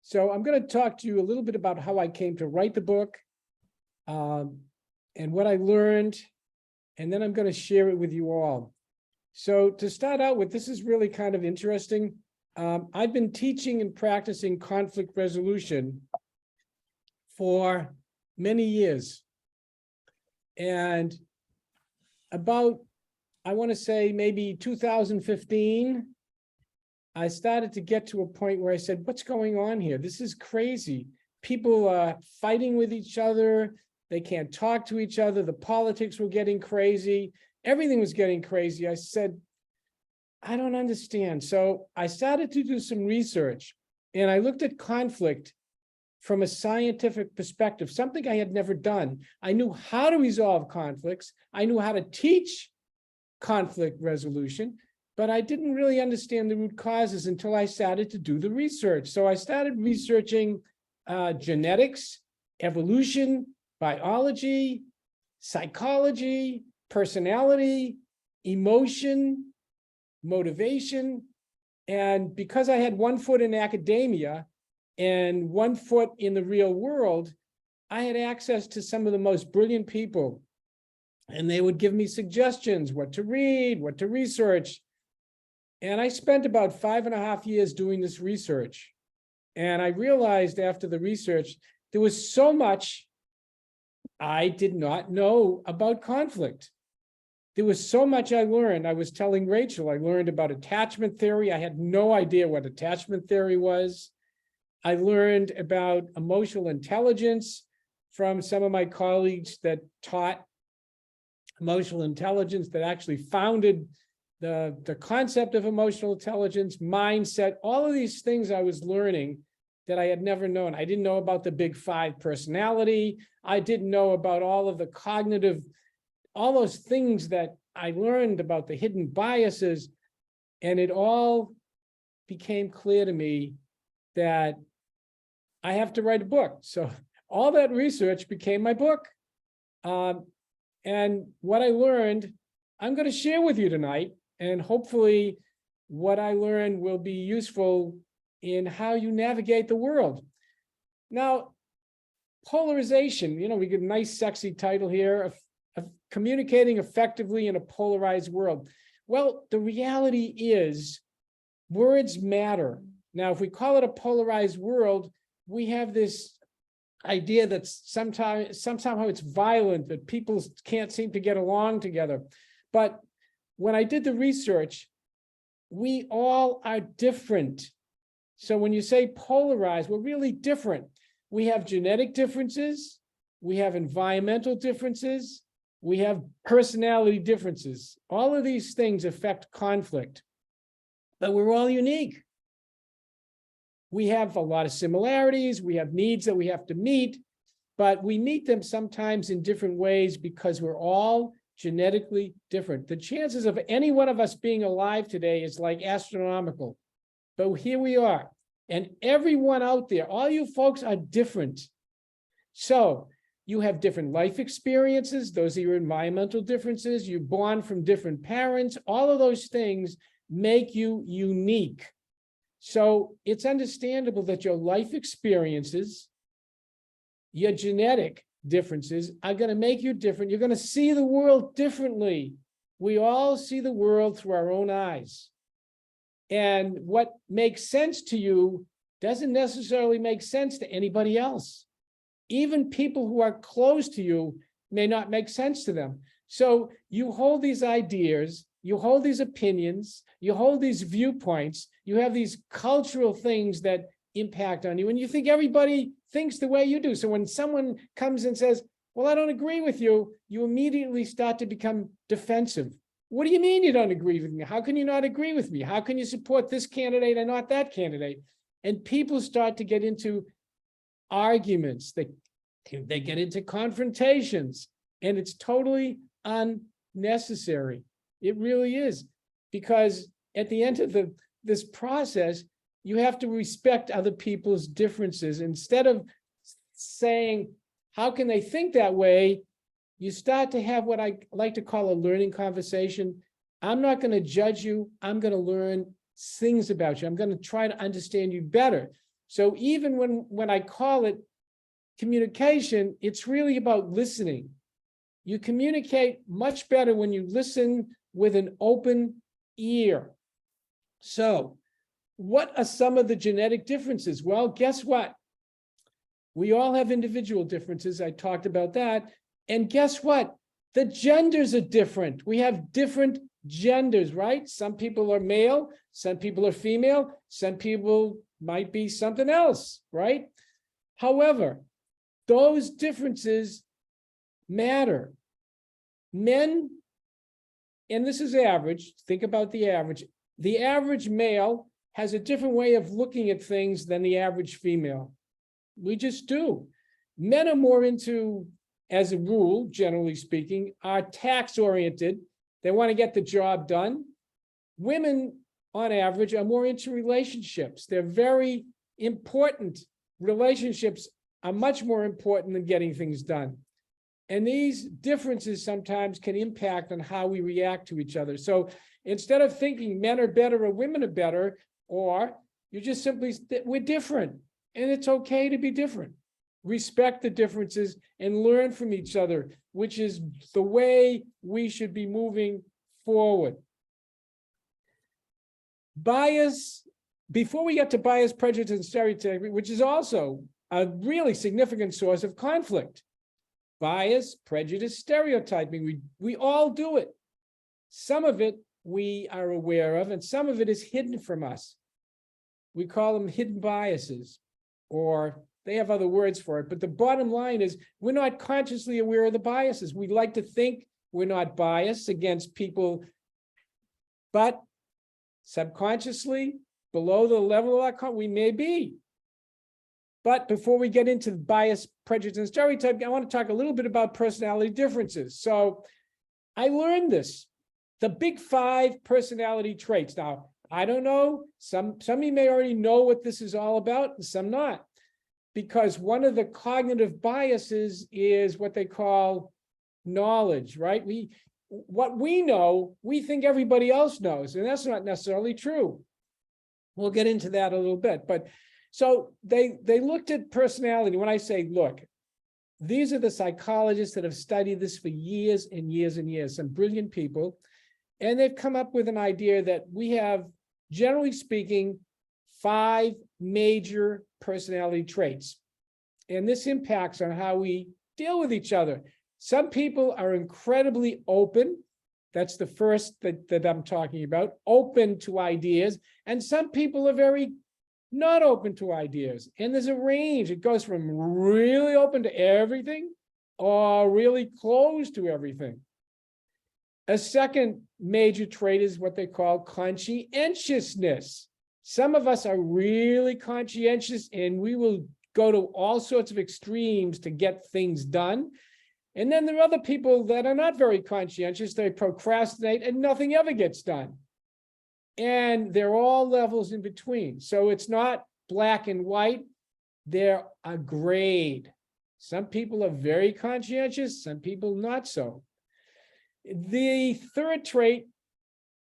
So I'm going to talk to you a little bit about how I came to write the book, and what I learned, and then I'm going to share it with you all. So to start out with, this is really kind of interesting. I've been teaching and practicing conflict resolution for many years. And about, I want to say maybe 2015, I started to get to a point where I said, what's going on here? This is crazy. People are fighting with each other. They can't talk to each other. The politics were getting crazy. Everything was getting crazy. I said, I don't understand. So I started to do some research, and I looked at conflict from a scientific perspective, something I had never done. I knew how to resolve conflicts. I knew how to teach conflict resolution, but I didn't really understand the root causes until I started to do the research. So I started researching genetics, evolution, biology, psychology, personality, emotion, motivation. And because I had one foot in academia and one foot in the real world, I had access to some of the most brilliant people. And they would give me suggestions, what to read, what to research. And I spent about 5.5 years doing this research. And I realized after the research, there was so much I did not know about conflict. There was so much I learned. I was telling Rachel, I learned about attachment theory. I had no idea what attachment theory was. I learned about emotional intelligence from some of my colleagues that taught emotional intelligence, that actually founded the concept of emotional intelligence, mindset, all of these things I was learning that I had never known. I didn't know about the big 5 personality. I didn't know about all of the cognitive, all those things that I learned about the hidden biases. And it all became clear to me that I have to write a book. So all that research became my book. And what I learned, I'm going to share with you tonight. And hopefully what I learned will be useful in how you navigate the world. Now, polarization, we get a nice, sexy title here of communicating effectively in a polarized world. Well, the reality is words matter. Now, if we call it a polarized world, we have this idea that somehow it's violent, that people can't seem to get along together. But when I did the research, we all are different. So when you say polarized, we're really different. We have genetic differences, we have environmental differences, we have personality differences. All of these things affect conflict, but we're all unique. We have a lot of similarities, we have needs that we have to meet, but we meet them sometimes in different ways because we're all genetically different. The chances of any one of us being alive today is like astronomical, but here we are. And everyone out there, all you folks are different. So you have different life experiences. Those are your environmental differences. You're born from different parents. All of those things make you unique. So it's understandable that your life experiences, your genetic differences are going to make you different. You're going to see the world differently. We all see the world through our own eyes. And what makes sense to you doesn't necessarily make sense to anybody else. Even people who are close to you may not make sense to them. So you hold these ideas, you hold these opinions, you hold these viewpoints, you have these cultural things that impact on you, and you think everybody thinks the way you do. So when someone comes and says, well, I don't agree with you, you immediately start to become defensive. What do you mean you don't agree with me? How can you not agree with me? How can you support this candidate and not that candidate? And people start to get into arguments. They get into confrontations, and it's totally unnecessary. It really is, because at the end of this process, you have to respect other people's differences. Instead of saying, how can they think that way? You start to have what I like to call a learning conversation. I'm not going to judge you. I'm going to learn things about you. I'm going to try to understand you better. So even when I call it communication, it's really about listening. You communicate much better when you listen with an open ear. So what are some of the genetic differences? Well, guess what? We all have individual differences. I talked about that. And guess what? The genders are different. We have different genders, right? Some people are male, some people are female, some people might be something else, right? However, those differences matter. Men, and this is average, think about the average male has a different way of looking at things than the average female. We just do. Men are more into, as a rule, generally speaking, are tax-oriented. They want to get the job done. Women, on average, are more into relationships. They're very important. Relationships are much more important than getting things done. And these differences sometimes can impact on how we react to each other. So instead of thinking men are better or women are better, or you just simply, we're different, and it's okay to be different. Respect the differences and learn from each other, which is the way we should be moving forward. Bias, before we get to bias, prejudice, and stereotyping, which is also a really significant source of conflict. Bias, prejudice, stereotyping, we all do it. Some of it we are aware of, and some of it is hidden from us. We call them hidden biases, or they have other words for it. But the bottom line is we're not consciously aware of the biases. We like to think we're not biased against people, but subconsciously, below the level of our we may be. But before we get into bias, prejudice, and stereotyping, I want to talk a little bit about personality differences. So I learned this, the big 5 personality traits. Now, I don't know, some of you may already know what this is all about, and some not. Because one of the cognitive biases is what they call knowledge, right? What we know, we think everybody else knows, and that's not necessarily true. We'll get into that a little bit. But so they looked at personality. When I say, look, these are the psychologists that have studied this for years and years and years, some brilliant people, and they've come up with an idea that we have, generally speaking, 5 major personality traits. And this impacts on how we deal with each other. Some people are incredibly open. That's the first that I'm talking about, open to ideas. And some people are very not open to ideas. And there's a range. It goes from really open to everything or really closed to everything. A second major trait is what they call conscientiousness. Some of us are really conscientious, and we will go to all sorts of extremes to get things done. And then there are other people that are not very conscientious. They procrastinate and nothing ever gets done. And they're all levels in between. So it's not black and white. They're a grade. Some people are very conscientious, some people not so. The third trait,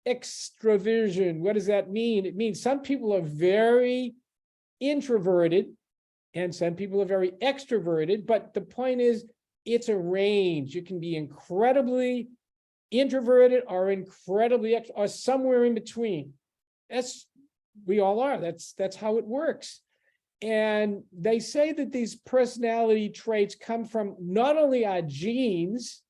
extroversion. What does that mean? It means some people are very introverted and some people are very extroverted, but the point is it's a range. You can be incredibly introverted or incredibly or somewhere in between. We all are. That's how it works. And they say that these personality traits come from not only our genes.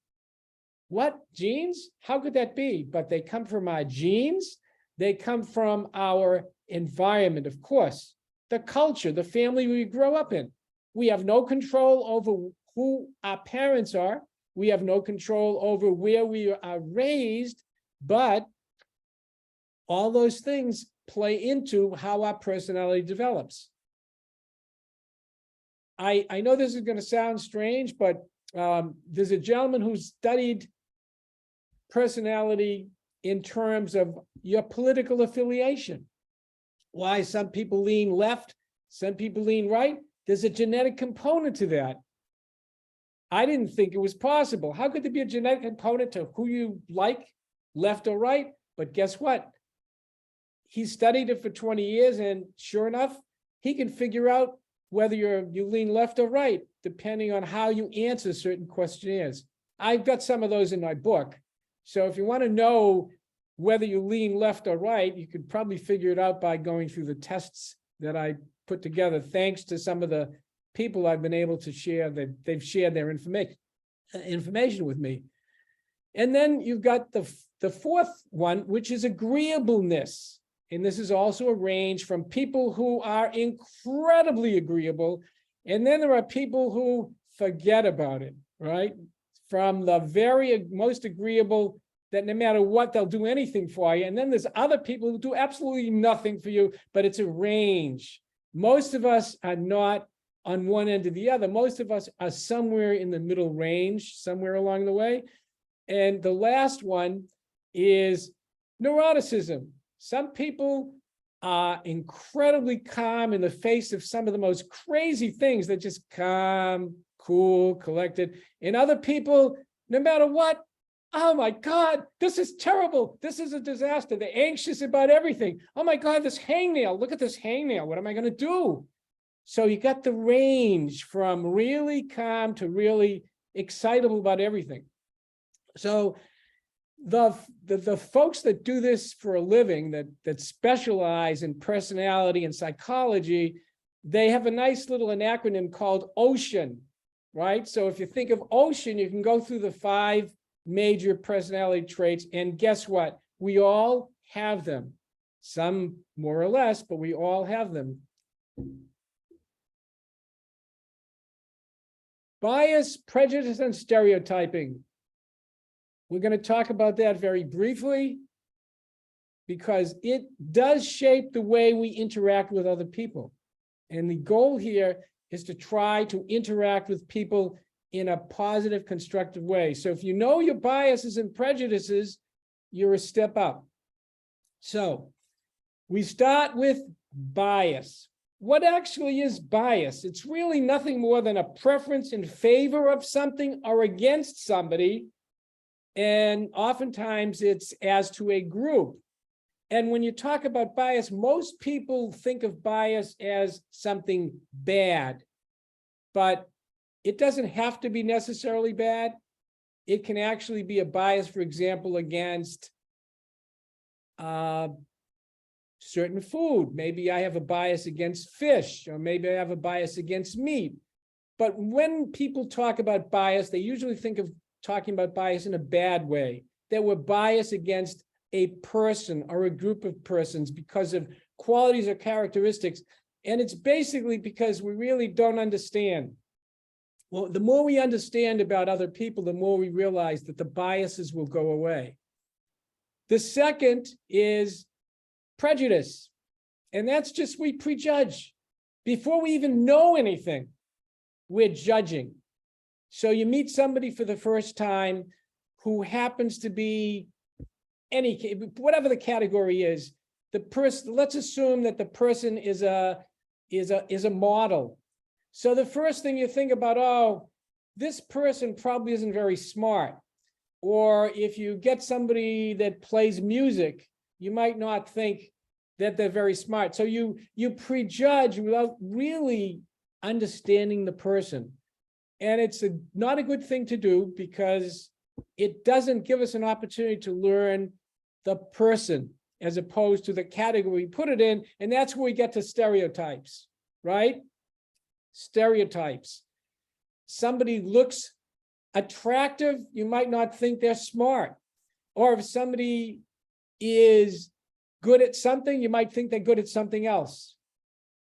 What genes? How could that be? But they come from our genes. They come from our environment, of course, the culture, the family we grow up in. We have no control over who our parents are. We have no control over where we are raised, but all those things play into how our personality develops. I know this is going to sound strange, but there's a gentleman who studied personality in terms of your political affiliation. Why some people lean left, some people lean right. There's a genetic component to that. I didn't think it was possible. How could there be a genetic component to who you like, left or right? But guess what? he studied it for 20 years, and sure enough, he can figure out whether you lean left or right, depending on how you answer certain questionnaires. I've got some of those in my book. So if you want to know whether you lean left or right, you could probably figure it out by going through the tests that I put together, thanks to some of the people I've been able to share, that they've shared their information with me. And then you've got the fourth one, which is agreeableness. And this is also a range from people who are incredibly agreeable. And then there are people who forget about it, right? From the very most agreeable, that no matter what, they'll do anything for you. And then there's other people who do absolutely nothing for you, but it's a range. Most of us are not on one end or the other. Most of us are somewhere in the middle range, somewhere along the way. And the last one is neuroticism. Some people are incredibly calm in the face of some of the most crazy things. They're just calm, cool, collected. And other people, no matter what, oh my God, this is terrible. This is a disaster. They're anxious about everything. Oh my God, this hangnail. Look at this hangnail. What am I going to do? So you got the range from really calm to really excitable about everything. So the folks that do this for a living, that specialize in personality and psychology, they have a nice little acronym called OCEAN, right? So if you think of OCEAN, you can go through the 5 major personality traits, and guess what? We all have them. Some more or less, but we all have them. Bias, prejudice, and stereotyping. We're going to talk about that very briefly because it does shape the way we interact with other people. And the goal here is to try to interact with people in a positive, constructive way. So if you know your biases and prejudices, you're a step up. So we start with bias. What actually is bias? It's really nothing more than a preference in favor of something or against somebody. And oftentimes it's as to a group. And when you talk about bias, most people think of bias as something bad, but it doesn't have to be necessarily bad. It can actually be a bias, for example, against certain food. Maybe I have a bias against fish, or maybe I have a bias against meat. But when people talk about bias, they usually think of talking about bias in a bad way, that we're biased against a person or a group of persons because of qualities or characteristics. And it's basically because we really don't understand. Well, the more we understand about other people, the more we realize that the biases will go away. The second is prejudice. And that's just we prejudge. Before we even know anything, we're judging. So you meet somebody for the first time who happens to be whatever the category is, the person, let's assume that the person is a model. So the first thing you think about, oh, this person probably isn't very smart. Or if you get somebody that plays music, you might not think that they're very smart. So you prejudge without really understanding the person. And it's not a good thing to do because it doesn't give us an opportunity to learn the person as opposed to the category we put it in. And that's where we get to stereotypes, right? Stereotypes. Somebody looks attractive, you might not think they're smart. Or if somebody is good at something, you might think they're good at something else.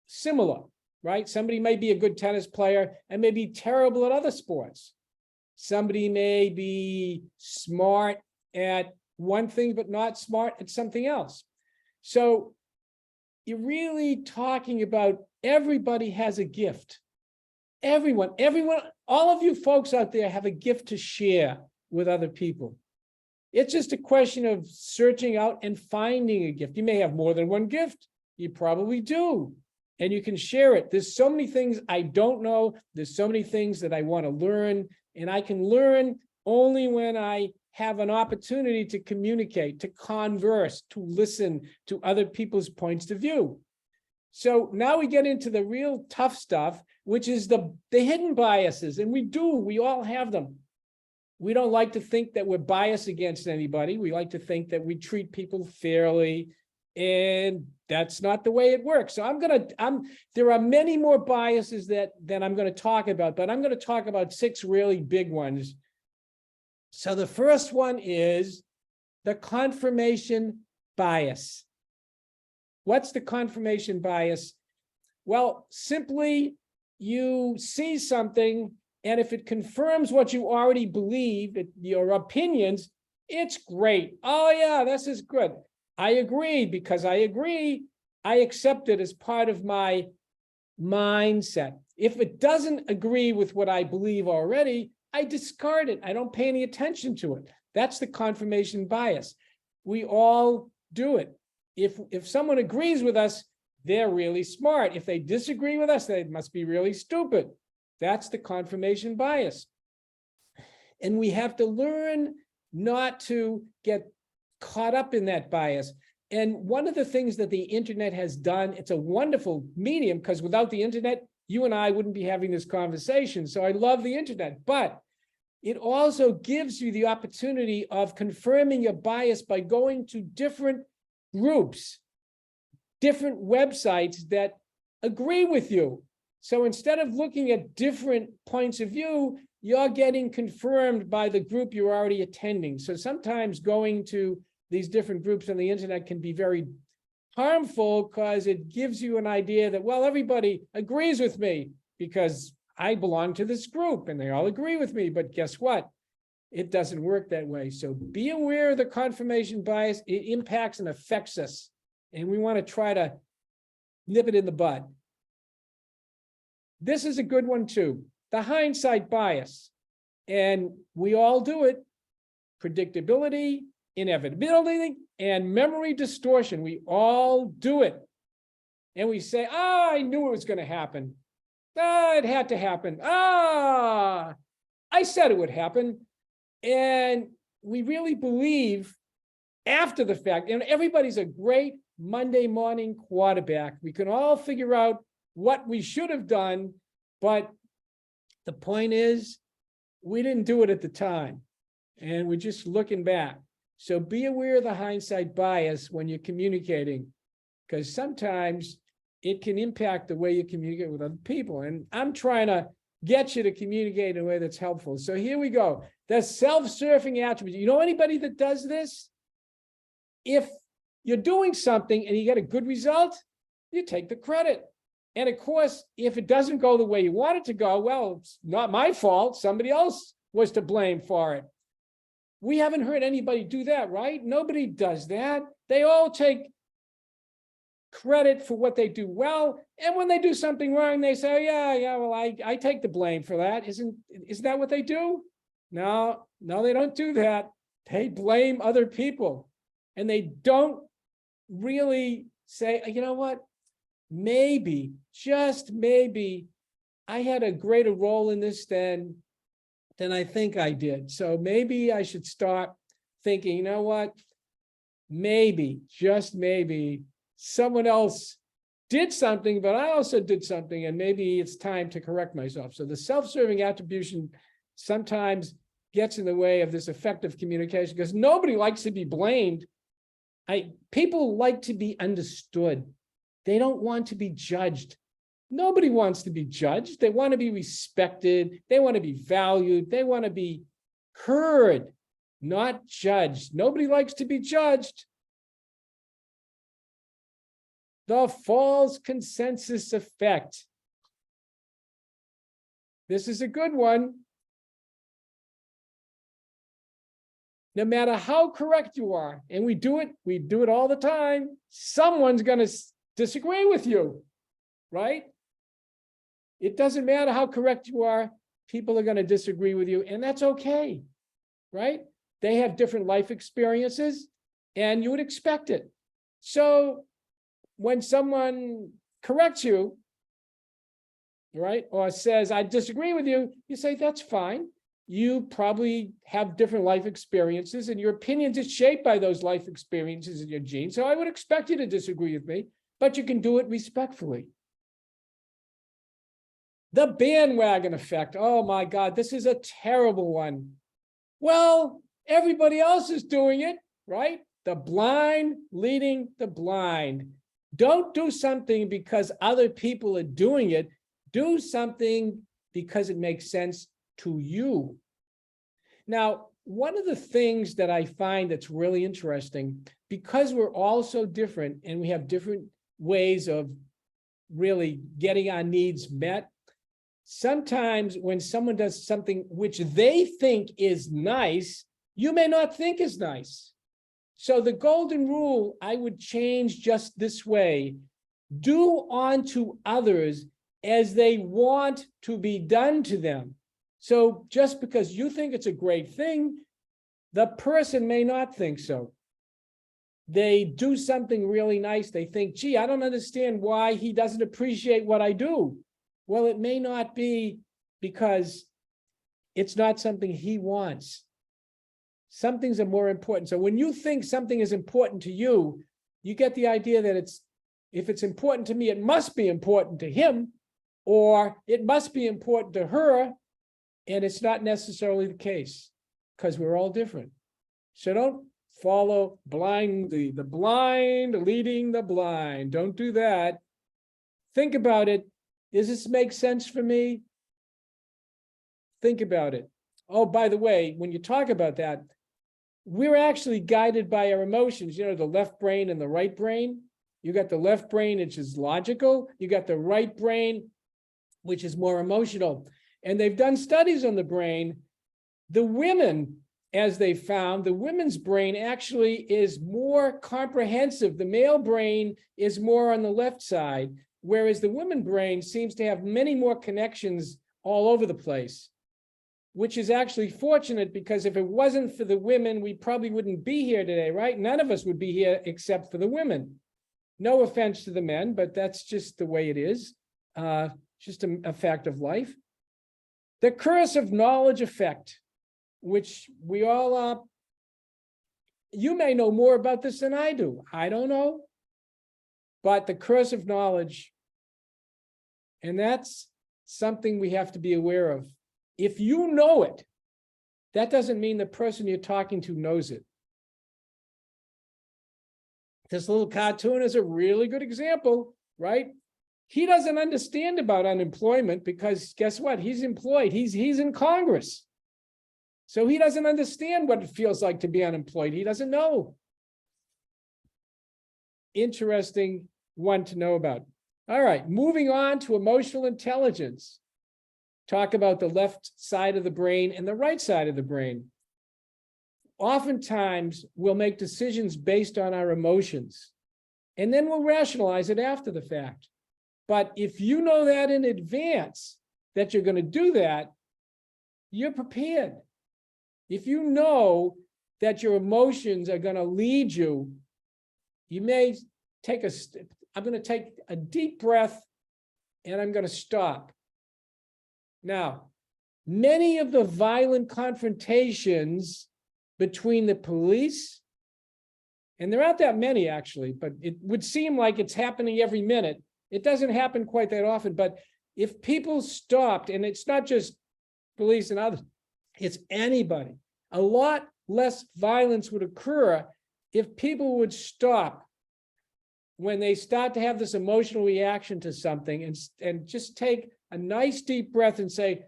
Similar. Right? Somebody may be a good tennis player and may be terrible at other sports. Somebody may be smart at one thing, but not smart at something else. So you're really talking about everybody has a gift. Everyone, all of you folks out there have a gift to share with other people. It's just a question of searching out and finding a gift. You may have more than one gift. You probably do. And you can share it. There's so many things I don't know. There's so many things that I want to learn. And I can learn only when I have an opportunity to communicate, to converse, to listen to other people's points of view. So now we get into the real tough stuff, which is the hidden biases. And we all have them. We don't like to think that we're biased against anybody. We like to think that we treat people fairly, and that's not the way it works. So there are many more biases that I'm going to talk about, but I'm going to talk about 6 really big ones. So the first one is the confirmation bias. What's the confirmation bias? Well, simply you see something, and if it confirms what you already believe, your opinions, it's great. Oh yeah, this is good. I agree. Because I agree, I accept it as part of my mindset. If it doesn't agree with what I believe already, I discard it. I don't pay any attention to it. That's the confirmation bias. We all do it. If someone agrees with us, they're really smart. If they disagree with us, they must be really stupid. That's the confirmation bias. And we have to learn not to get caught up in that bias. And one of the things that the internet has done, it's a wonderful medium, because without the internet, you and I wouldn't be having this conversation. So I love the internet, but it also gives you the opportunity of confirming your bias by going to different groups, different websites that agree with you. So instead of looking at different points of view, you're getting confirmed by the group you're already attending. So sometimes going to these different groups on the internet can be very harmful, because it gives you an idea that, well, everybody agrees with me because I belong to this group and they all agree with me. But guess what? It doesn't work that way. So be aware of the confirmation bias. It impacts and affects us, and we want to try to nip it in the bud. This is a good one too, the hindsight bias. And we all do it. Predictability, inevitability, and memory distortion. We all do it. And we say, I knew it was going to happen. It had to happen. I said it would happen. And we really believe after the fact, and everybody's a great Monday morning quarterback. We can all figure out what we should have done, but the point is, we didn't do it at the time, and we're just looking back. So be aware of the hindsight bias when you're communicating, because sometimes it can impact the way you communicate with other people. And I'm trying to get you to communicate in a way that's helpful. So here we go. The self-serving attribute. You know anybody that does this? If you're doing something and you get a good result, you take the credit. And of course, if it doesn't go the way you want it to go, well, it's not my fault. Somebody else was to blame for it. We haven't heard anybody do that, right? Nobody does that. They all take credit for what they do well. And when they do something wrong, they say, oh, yeah, well, I take the blame for that. Isn't that what they do? No, they don't do that. They blame other people. And they don't really say, you know what? Maybe, just maybe, I had a greater role in this than I think I did. So maybe I should start thinking, you know what? Maybe, just maybe, someone else did something, but I also did something, and maybe it's time to correct myself. So the self-serving attribution sometimes gets in the way of this effective communication, because nobody likes to be blamed. People like to be understood. They don't want to be judged. Nobody wants to be judged. They want to be respected. They want to be valued. They want to be heard, not judged. Nobody likes to be judged. The false consensus effect. This is a good one. No matter how correct you are, and we do it all the time, someone's going to disagree with you, right? It doesn't matter how correct you are, people are going to disagree with you, and that's okay, right? They have different life experiences, and you would expect it. So when someone corrects you, right, or says, I disagree with you, you say, that's fine. you probably have different life experiences, and your opinions are shaped by those life experiences in your genes. So I would expect you to disagree with me, but you can do it respectfully. The bandwagon effect. Oh my God, this is a terrible one. Well, everybody else is doing it, right? The blind leading the blind. Don't do something because other people are doing it. Do something because it makes sense to you. Now, one of the things that I find that's really interesting, because we're all so different and we have different ways of really getting our needs met, sometimes when someone does something which they think is nice, you may not think is nice. So the golden rule I would change just this way: do unto others as they want to be done to them. So just because you think it's a great thing, the person may not think so. They do something really nice. They think, gee, I don't understand why he doesn't appreciate what I do. Well, it may not be because it's not something he wants. Some things are more important. So when you think something is important to you, you get the idea that if it's important to me, it must be important to him, or it must be important to her. And it's not necessarily the case, because we're all different. So don't follow blindly, the blind leading the blind. Don't do that. Think about it. Does this make sense for me? Think about it. Oh, by the way, when you talk about that, we're actually guided by our emotions. You know, the left brain and the right brain. You got the left brain, which is logical. You got the right brain, which is more emotional. And they've done studies on the brain. The women, as they found, the women's brain actually is more comprehensive. The male brain is more on the left side, whereas the women's brain seems to have many more connections all over the place, which is actually fortunate, because if it wasn't for the women, we probably wouldn't be here today, right? None of us would be here except for the women. No offense to the men, but that's just the way it is. Just a fact of life. The curse of knowledge effect, which we all, you may know more about this than I do. I don't know. But the curse of knowledge, and that's something we have to be aware of. If you know it, that doesn't mean the person you're talking to knows it. This little cartoon is a really good example, right? He doesn't understand about unemployment because guess what? He's employed. He's in Congress. So he doesn't understand what it feels like to be unemployed. He doesn't know. Interesting one to know about. All right, moving on to emotional intelligence. Talk about the left side of the brain and the right side of the brain. Oftentimes, we'll make decisions based on our emotions, and then we'll rationalize it after the fact. But if you know that in advance, that you're going to do that, you're prepared. If you know that your emotions are going to lead you, you may take I'm going to take a deep breath, and I'm going to stop. Now, many of the violent confrontations between the police, and there aren't that many actually, but it would seem like it's happening every minute. It doesn't happen quite that often, but if people stopped, and it's not just police and others, it's anybody, a lot less violence would occur if people would stop when they start to have this emotional reaction to something, and just take a nice deep breath and say,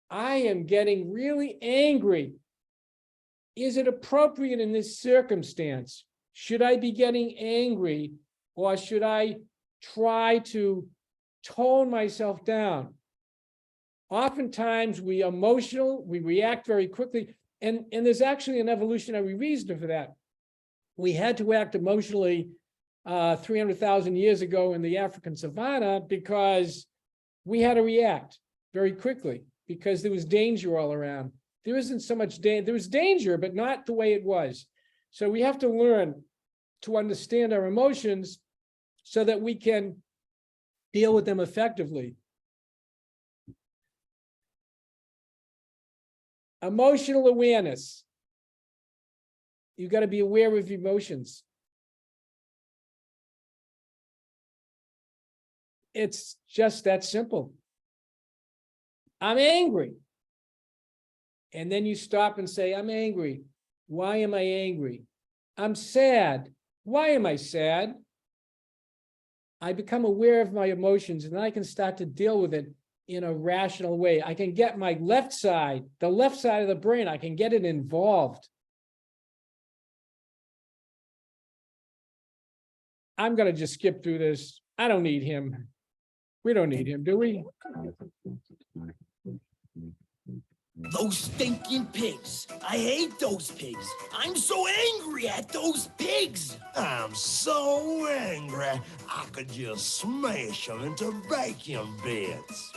I am getting really angry. Is it appropriate in this circumstance? Should I be getting angry, or should I try to tone myself down? Oftentimes we emotional, we react very quickly, and there's actually an evolutionary reason for that. We had to act emotionally 300,000 years ago in the African savannah because we had to react very quickly because there was danger all around. There isn't so much danger. There was danger, but not the way it was. So we have to learn to understand our emotions so that we can deal with them effectively. Emotional awareness. You got to be aware of emotions. It's just that simple. I'm angry. And then you stop and say, I'm angry. Why am I angry? I'm sad. Why am I sad? I become aware of my emotions, and then I can start to deal with it in a rational way. I can get my left side, the left side of the brain, I can get it involved. I'm going to just skip through this. I don't need him. We don't need him, do we? Those stinking pigs. I hate those pigs. I'm so angry at those pigs. I'm so angry, I could just smash them into vacuum bits.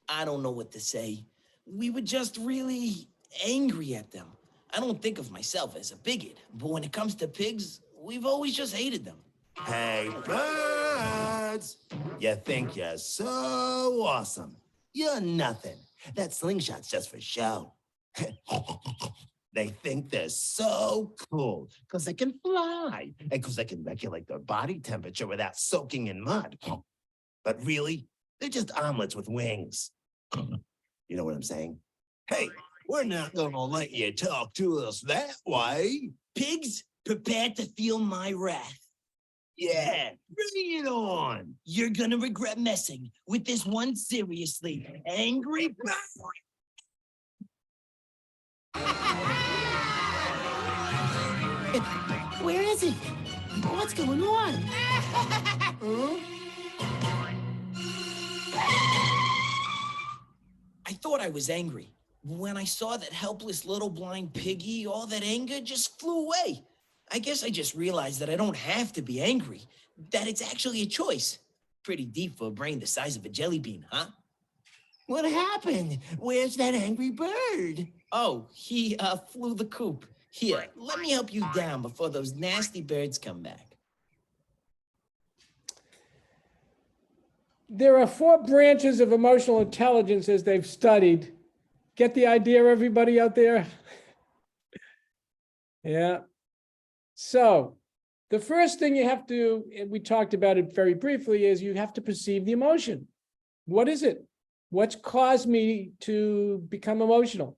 I don't know what to say. We were just really angry at them. I don't think of myself as a bigot, but when it comes to pigs, we've always just hated them. Hey, birds! You think you're so awesome. You're nothing. That slingshot's just for show. They think they're so cool because they can fly and because they can regulate their body temperature without soaking in mud. But really, they're just omelets with wings. You know what I'm saying? Hey, we're not gonna let you talk to us that way. Pigs, prepare to feel my wrath. Yeah, bring it on. You're gonna regret messing with this one seriously angry bird. Where is he? What's going on? I thought I was angry. When I saw that helpless little blind piggy, all that anger just flew away. I guess I just realized that I don't have to be angry, that it's actually a choice. Pretty deep for a brain the size of a jelly bean, huh? What happened? Where's that angry bird? Oh, he flew the coop. Here, let me help you down before those nasty birds come back. There are 4 branches of emotional intelligence as they've studied. Get the idea, everybody out there? Yeah. So the first thing you have to, and we talked about it very briefly, is you have to perceive the emotion. What is it? What's caused me to become emotional?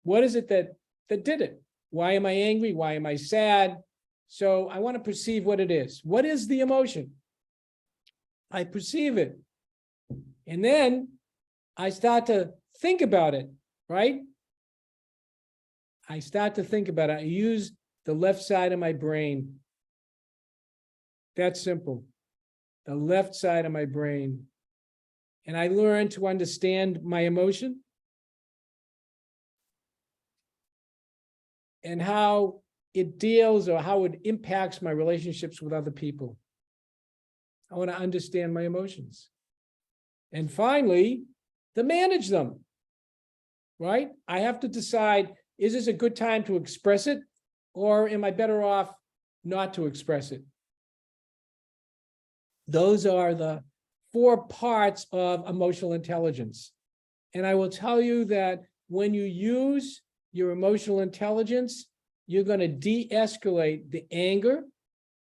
What is it that did it? Why am I angry? Why am I sad? So I want to perceive what it is. What is the emotion? I perceive it. And then I start to think about it, right? I start to think about it. I use the left side of my brain. That's simple. The left side of my brain. And I learn to understand my emotion and how it deals or how it impacts my relationships with other people. I want to understand my emotions. And finally, to manage them, right? I have to decide, is this a good time to express it, or am I better off not to express it? Those are the 4 parts of emotional intelligence. And I will tell you that when you use your emotional intelligence, you're going to de-escalate the anger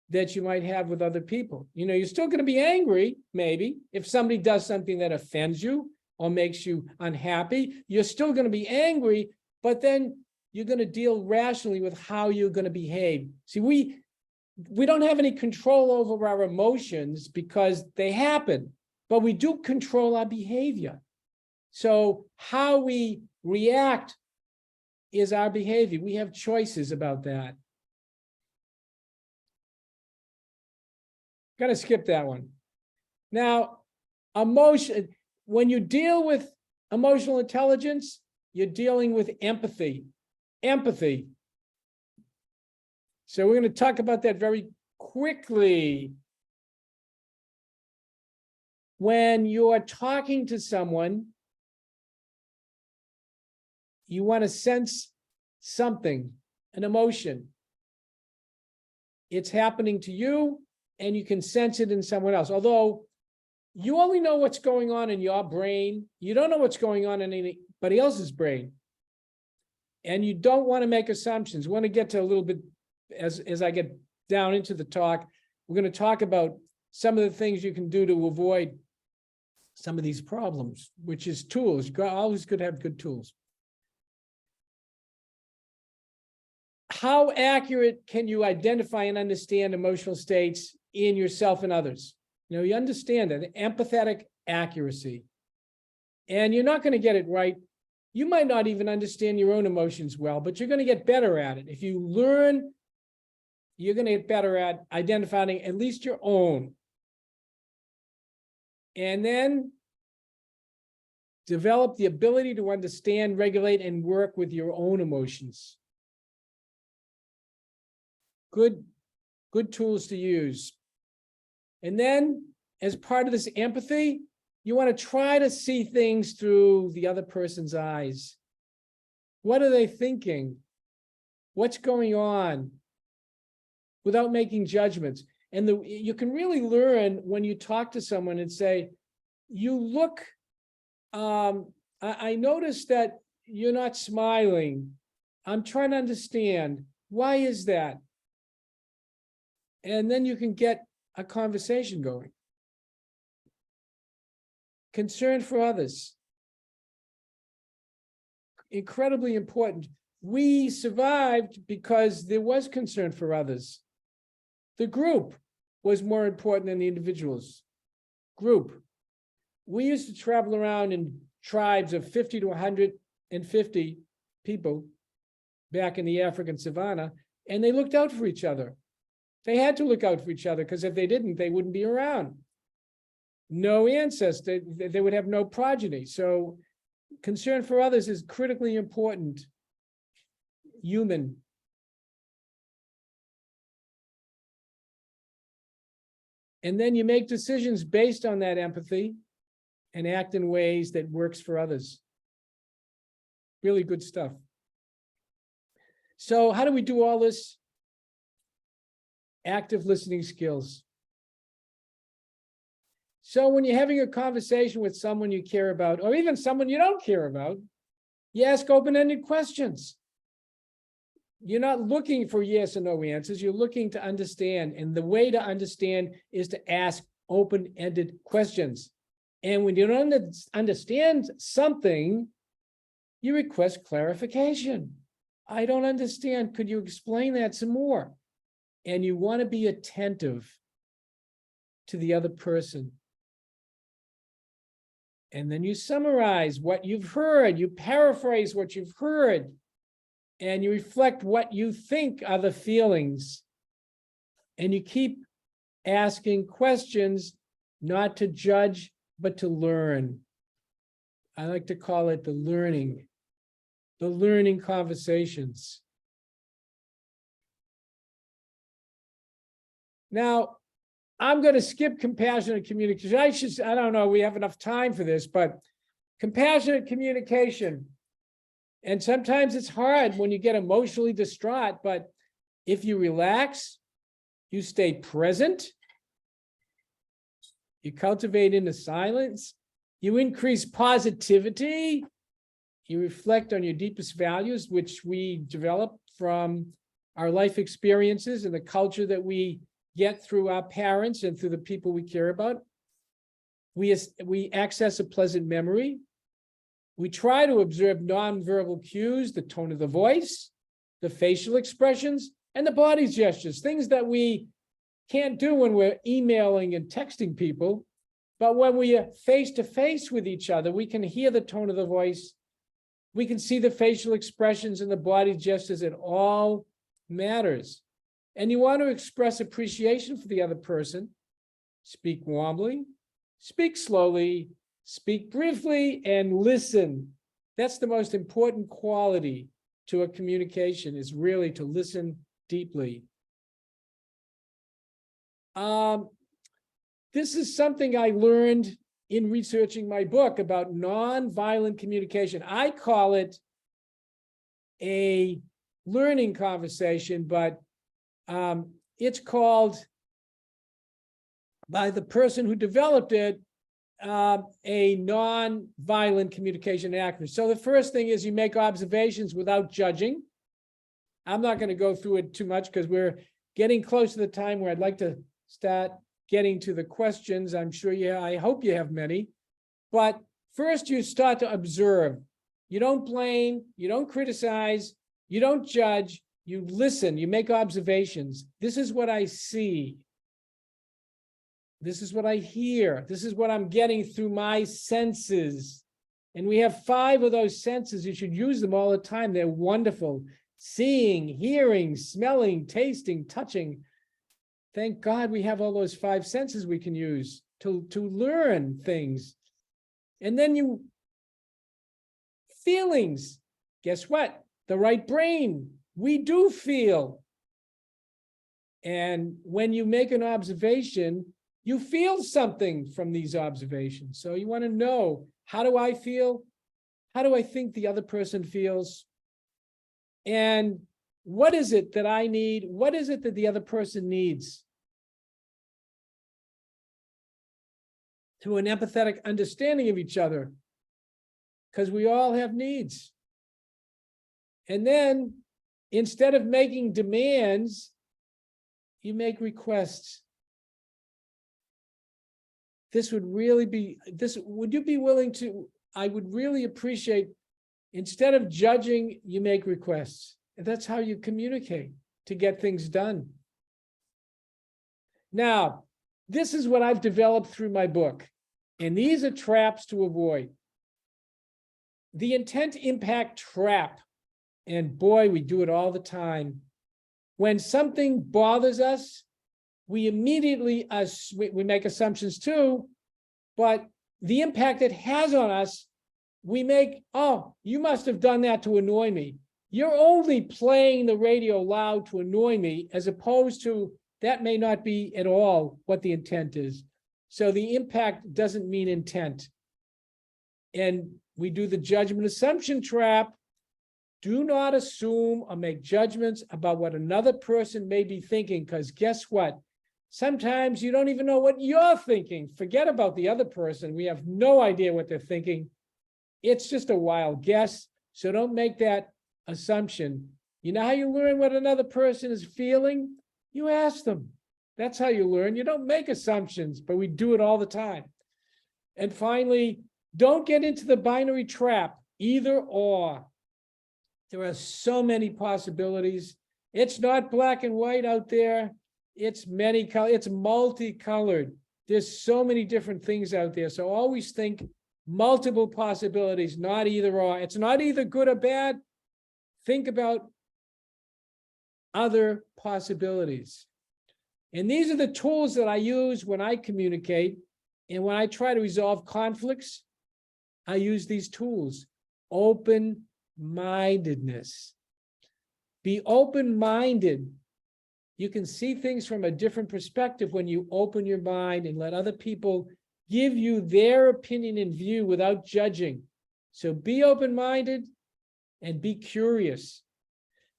that you might have with other people. You know, you're still going to be angry, maybe, if somebody does something that offends you or makes you unhappy. You're still going to be angry, but then you're going to deal rationally with how you're going to behave. See, we don't have any control over our emotions because they happen, but we do control our behavior. So how we react is our behavior. We have choices about that. Gotta skip that one. Now, emotion, when you deal with emotional intelligence, you're dealing with empathy. Empathy. So we're going to talk about that very quickly. When you're talking to someone, you want to sense something, an emotion. It's happening to you, and you can sense it in someone else. Although you only know what's going on in your brain, you don't know what's going on in anybody else's brain. And you don't want to make assumptions. We want to get to a little bit, as I get down into the talk, we're going to talk about some of the things you can do to avoid some of these problems, which is tools. You're always good to have good tools. How accurate can you identify and understand emotional states in yourself and others? You know, you understand that empathetic accuracy. And you're not going to get it right. You might not even understand your own emotions well, but you're going to get better at it. If you learn, you're going to get better at identifying at least your own. And then develop the ability to understand, regulate, and work with your own emotions. Good tools to use. And then, as part of this empathy, you want to try to see things through the other person's eyes. What are they thinking? What's going on? Without making judgments. And you can really learn when you talk to someone and say, you look, I noticed that you're not smiling. I'm trying to understand. Why is that? And then you can get a conversation going. Concern for others. Incredibly important. We survived because there was concern for others. The group was more important than the individuals. Group. We used to travel around in tribes of 50 to 150 people back in the African savannah, and they looked out for each other. They had to look out for each other because if they didn't, they wouldn't be around. No ancestor, they would have no progeny. So concern for others is critically important. Human. And then you make decisions based on that empathy and act in ways that works for others. Really good stuff. So how do we do all this? Active listening skills. So when you're having a conversation with someone you care about, or even someone you don't care about, you ask open-ended questions. You're not looking for yes or no answers. You're looking to understand. And the way to understand is to ask open-ended questions. And when you don't understand something, you request clarification. I don't understand. Could you explain that some more? And you want to be attentive to the other person. And then you summarize what you've heard. You paraphrase what you've heard. And you reflect what you think are the feelings. And you keep asking questions, not to judge, but to learn. I like to call it the learning conversations. Now, I'm going to skip compassionate communication. I don't know, we have enough time for this, but compassionate communication. And sometimes it's hard when you get emotionally distraught, but if you relax, you stay present, you cultivate inner silence, you increase positivity, you reflect on your deepest values, which we develop from our life experiences and the culture that we get through our parents and through the people we care about. We access a pleasant memory. We try to observe nonverbal cues, the tone of the voice, the facial expressions, and the body gestures, things that we can't do when we're emailing and texting people. But when we are face to face with each other, we can hear the tone of the voice. We can see the facial expressions and the body gestures. It all matters. And you want to express appreciation for the other person. Speak warmly, speak slowly, speak briefly, and listen. That's the most important quality to a communication, is really to listen deeply. This is something I learned in researching my book about nonviolent communication. I call it a learning conversation, but it's called, by the person who developed it, a non-violent communication accuracy. So the first thing is you make observations without judging. I'm not going to go through it too much because we're getting close to the time where I'd like to start getting to the questions. I'm sure I hope you have many. But first you start to observe. You don't blame, you don't criticize, you don't judge, you listen, you make observations. This is what I see. This is what I hear. This is what I'm getting through my senses. And we have 5 of those senses. You should use them all the time. They're wonderful. Seeing, hearing, smelling, tasting, touching. Thank God we have all those 5 senses we can use to learn things. And then feelings. Guess what? The right brain. We do feel. And when you make an observation, you feel something from these observations. So you want to know, how do I feel? How do I think the other person feels? And what is it that I need? What is it that the other person needs? Through an empathetic understanding of each other, because we all have needs. And then instead of making demands, you make requests. Would you be willing to, I would really appreciate, instead of judging, you make requests. And that's how you communicate to get things done. Now, this is what I've developed through my book. And these are traps to avoid. The intent impact trap. And boy, we do it all the time. When something bothers us, we immediately, we make assumptions too, but the impact it has on us, we make, oh, you must have done that to annoy me. You're only playing the radio loud to annoy me, as opposed to that may not be at all what the intent is. So the impact doesn't mean intent. And we do the judgment assumption trap. Do not assume or make judgments about what another person may be thinking, because guess what? Sometimes you don't even know what you're thinking. Forget about the other person. We have no idea what they're thinking. It's just a wild guess. So don't make that assumption. You know how you learn what another person is feeling? You ask them. That's how you learn. You don't make assumptions, but we do it all the time. And finally, don't get into the binary trap, either or. There are so many possibilities. It's not black and white out there. It's it's multicolored. There's so many different things out there. So always think multiple possibilities, not either or. It's not either good or bad. Think about other possibilities. And these are the tools that I use when I communicate. And when I try to resolve conflicts, I use these tools. Open-mindedness. Be open-minded. You can see things from a different perspective when you open your mind and let other people give you their opinion and view without judging. So be open-minded and be curious.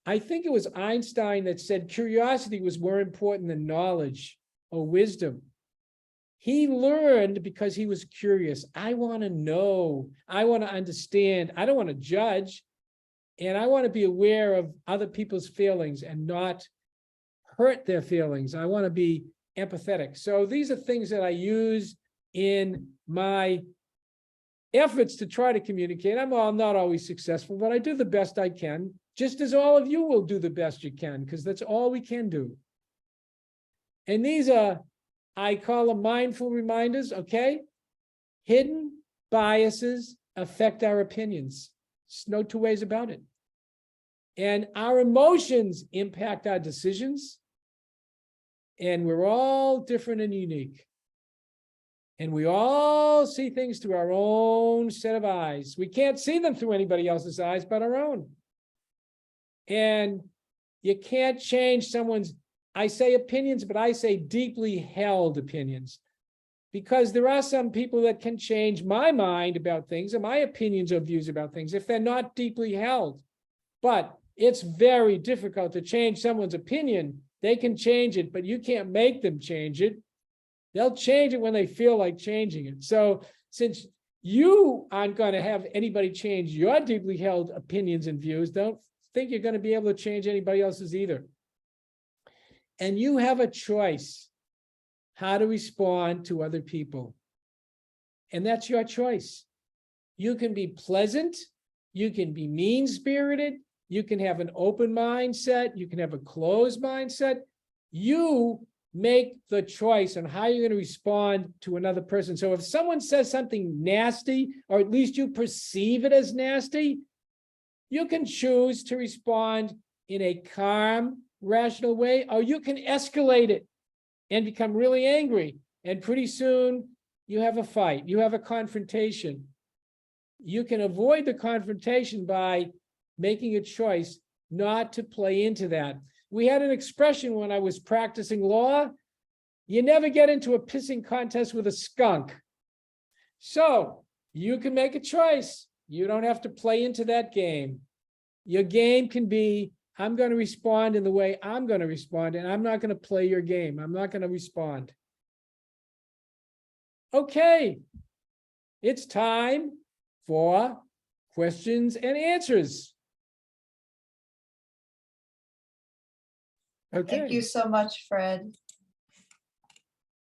I think it was Einstein that said curiosity was more important than knowledge or wisdom. He learned because he was curious. I want to know. I want to understand. I don't want to judge. And I want to be aware of other people's feelings and not hurt their feelings. I want to be empathetic. So these are things that I use in my efforts to try to communicate. I'm not always successful, but I do the best I can, just as all of you will do the best you can, because that's all we can do. And these are, I call them mindful reminders, okay? Hidden biases affect our opinions. There's no two ways about it. And our emotions impact our decisions. And we're all different and unique. And we all see things through our own set of eyes. We can't see them through anybody else's eyes but our own. And you can't change someone's, I say opinions, but I say deeply held opinions. Because there are some people that can change my mind about things and my opinions or views about things if they're not deeply held. But it's very difficult to change someone's opinion. They can change it, but you can't make them change it. They'll change it when they feel like changing it. So since you aren't going to have anybody change your deeply held opinions and views, don't think you're going to be able to change anybody else's either. And you have a choice how to respond to other people. And that's your choice. You can be pleasant, you can be mean-spirited, you can have an open mindset, you can have a closed mindset. You make the choice on how you're going to respond to another person. So if someone says something nasty, or at least you perceive it as nasty, you can choose to respond in a calm, rational way, or you can escalate it and become really angry. And pretty soon you have a fight, you have a confrontation. You can avoid the confrontation by making a choice not to play into that. We had an expression when I was practicing law: you never get into a pissing contest with a skunk. So you can make a choice. You don't have to play into that game. Your game can be, I'm going to respond in the way I'm going to respond, and I'm not going to play your game. I'm not going to respond. Okay, it's time for questions and answers. Okay. Thank you so much, Fred.